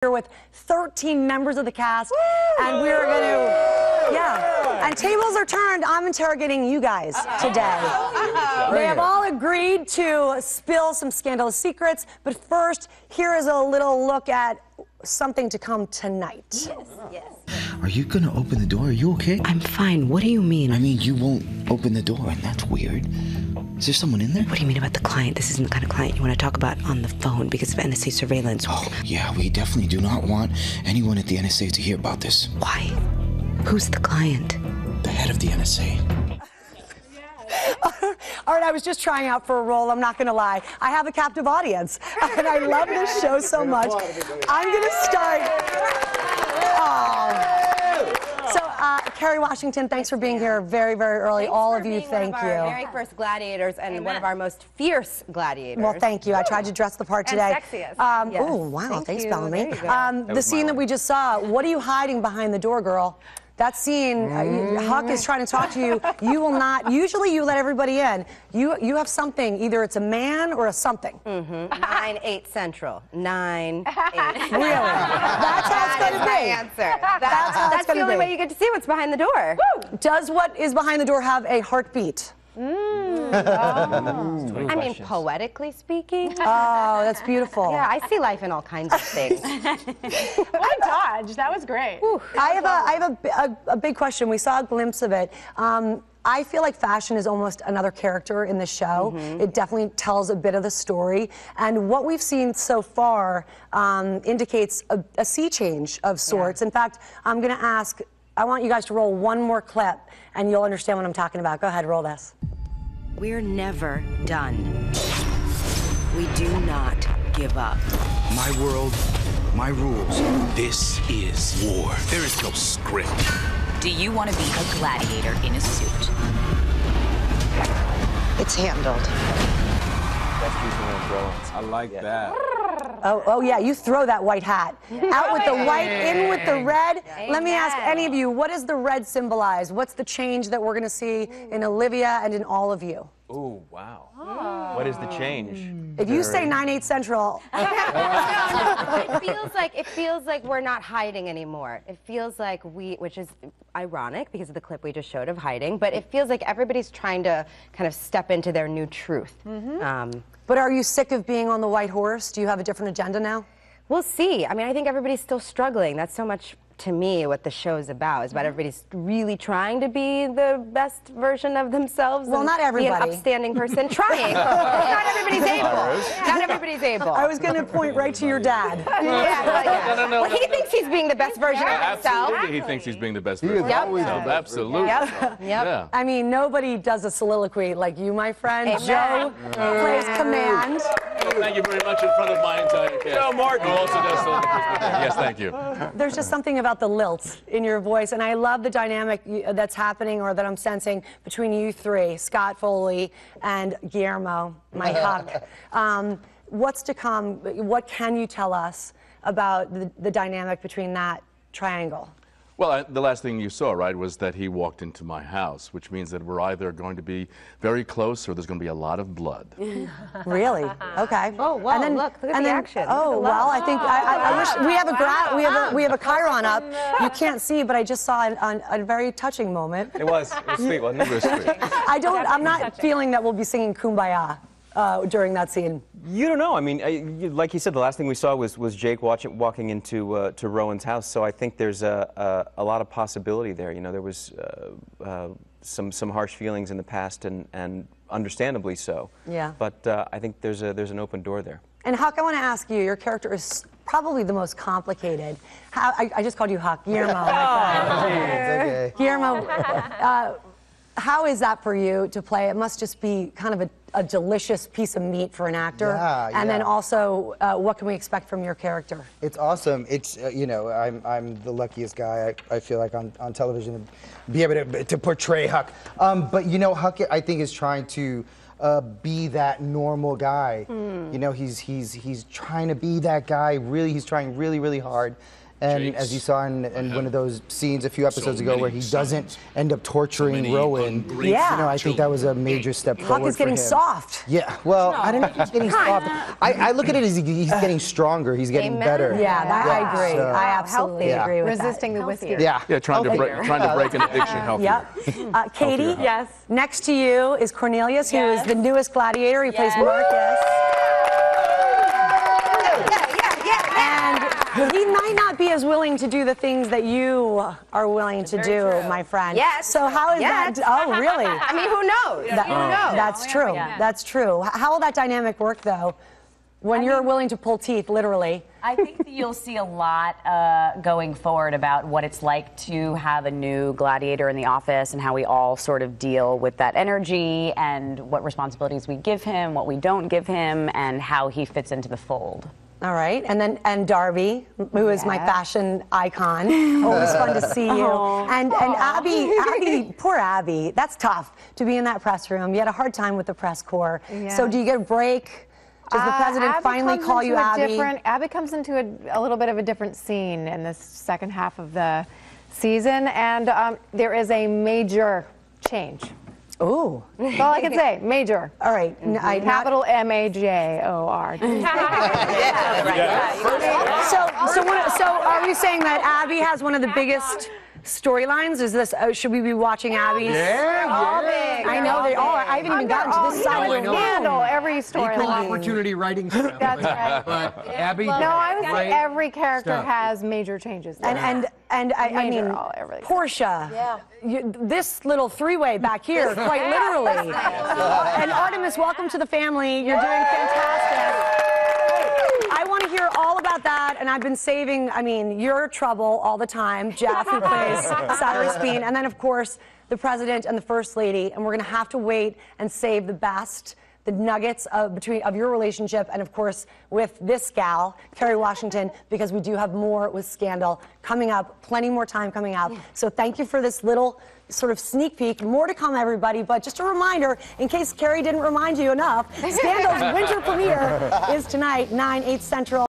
Here with 13 members of the cast, and we're going to, and tables are turned. I'm interrogating you guys today. They have all agreed to spill some scandalous secrets, but first, here is a little look at something to come tonight. Yes. Are you gonna open the door? Are you okay? I'm fine. What do you mean? I mean, you won't open the door, and that's weird. Is there someone in there? What do you mean about the client? This isn't the kind of client you want to talk about on the phone because of NSA surveillance. Oh, yeah, we definitely do not want anyone at the NSA to hear about this. Why? Who's the client? The head of the NSA. All right, I was just trying out for a role, I'm not going to lie. I have a captive audience, and I love this show so much. I'm going to start... Kerry Washington, thanks for being here very, very early. All of you, thank you. Very first gladiators and one of our most fierce gladiators. Well, thank you. I tried to dress the part today. And sexiest. Yes. Oh, wow. Thanks, Bellamy. The The scene that we just saw, what are you hiding behind the door, girl? That scene, Huck is trying to talk to you. You will not, usually you let everybody in. You have something, either it's a man or a something. 9/8 Central. 9/8. Really? That's how it's going to be. Answer. That's how it's That's the going to only be. way you get to see what's behind the door. Woo! Does what is behind the door have a heartbeat? I mean, poetically speaking. Oh, that's beautiful. Yeah, I see life in all kinds of things. What a dodge. That was great. I have a big question. We saw a glimpse of it. I feel like fashion is almost another character in the show. It definitely tells a bit of the story. And what we've seen so far indicates a sea change of sorts. In fact, I'm going to ask, I want you guys to roll one more clip, and you'll understand what I'm talking about. Go ahead, roll this. We're never done. We do not give up. My world, my rules. This is war. There is no script. Do you want to be a gladiator in a suit? It's handled. I like that. Oh yeah, you throw that white hat. Out with the white, in with the red. Let me ask any of you, what does the red symbolize? What's the change that we're going to see in Olivia and in all of you? Ooh, wow. What is the change? If you say 9/8 Central... It feels like we're not hiding anymore. It feels like which is ironic because of the clip we just showed of hiding, but it feels like everybody's trying to kind of step into their new truth. But are you sick of being on the white horse? Do you have a different agenda now? We'll see. I mean, I think everybody's still struggling. That's so much, to me, what the show's about. It's about everybody's really trying to be the best version of themselves. Well, and not everybody. Be an upstanding person. Trying. Not everybody's able. Not everybody's able. I was going to point right to your dad. Well, he thinks he's being the best version of himself. Absolutely, he thinks he's being the best version Yep. of himself. Absolutely. Yeah. I mean, nobody does a soliloquy like you, my friend. Joe plays command. Thank you very much in front of my entire cast. No, Martin. Who also does soliloquies. Yes, thank you. There's just something about the lilt in your voice, and I love the dynamic that's happening, or that I'm sensing, between you three, Scott Foley and Guillermo, my Huck. What's to come? What can you tell us about the dynamic between that triangle? Well, the last thing you saw, right, was that he walked into my house, which means that we're either going to be very close or there's going to be a lot of blood. Really? Okay. Oh, wow, and then, look at the action. Oh, well, I think, I wish, we have a chyron up. You can't see, but I just saw a very touching moment. It was sweet, wasn't it? It was sweet. I'm not feeling that we'll be singing Kumbaya during that scene. You don't know. I mean, like you said, the last thing we saw was Jake walking into to Rowan's house. So I think there's a lot of possibility there. You know, there was some harsh feelings in the past, and understandably so. Yeah. But I think there's an open door there. And Huck, I want to ask you. Your character is probably the most complicated. I just called you Huck, Guillermo. Okay. Guillermo, how is that for you to play? It must just be kind of a delicious piece of meat for an actor. And then also, what can we expect from your character? It's awesome. It's, you know, I'm the luckiest guy, I feel like, on television to be able to portray Huck. But, you know, Huck, I think, is trying to be that normal guy. You know, he's trying to be that guy. Really, he's trying really, really hard. And Jake's as you saw in one of those scenes a few episodes ago where he doesn't end up torturing Rowan, Yeah. you know, I think that was a major step forward Huck is for getting him. soft. Yeah, well, I don't know if he's getting soft. I look at it as he's getting stronger. He's getting better. Yeah, I agree. So- I absolutely agree with Resisting the whiskey. Yeah. Yeah, trying to break an addiction healthier. Yep. Katie? Yes. Next to you is Cornelius, who is the newest gladiator. He plays Marcus. And he might not be as willing to do the things that you are willing to do, my friend. Yes. So how is that? Oh, really? I mean, who knows? Who knows? That's true. That's true. How will that dynamic work, though, when you're willing to pull teeth, literally? I think that you'll see a lot going forward about what it's like to have a new gladiator in the office and how we all sort of deal with that energy and what responsibilities we give him, what we don't give him, and how he fits into the fold. All right, and Darby, who is my fashion icon. Always fun to see you. And Abby, poor Abby. That's tough to be in that press room. You had a hard time with the press corps. Yeah. So do you get a break? Does the president Abby finally comes call you into Abby? Abby comes into a little bit of a different scene in this second half of the season, and there is a major change. Ooh. That's all I can say. Major. All right. Capital M-A-J-O-R. So are we saying that Abby has one of the biggest storylines? Is this? Should we be watching Abby's? Yeah. I know they all are. I haven't even gotten to this side of the room. Handle every Equal storyline. opportunity writing. That's right. But Abby. No, I would say every character stuff. has major changes. And I mean, everything. Portia, this little three-way back here, quite literally. And Artemis, welcome to the family. You're doing fantastic. I want to hear all about that, and I've been saving, I mean, your trouble all the time, Jeff, who plays Cyrus Bean, and then, of course, the president and the first lady, and we're going to have to wait and save the best, the nuggets of your relationship, and of course with this gal, Kerry Washington, because we do have more with Scandal coming up, plenty more time coming up. So thank you for this little sort of sneak peek. More to come, everybody, but just a reminder, in case Kerry didn't remind you enough, Scandal's winter premiere is tonight, 9, 8 Central.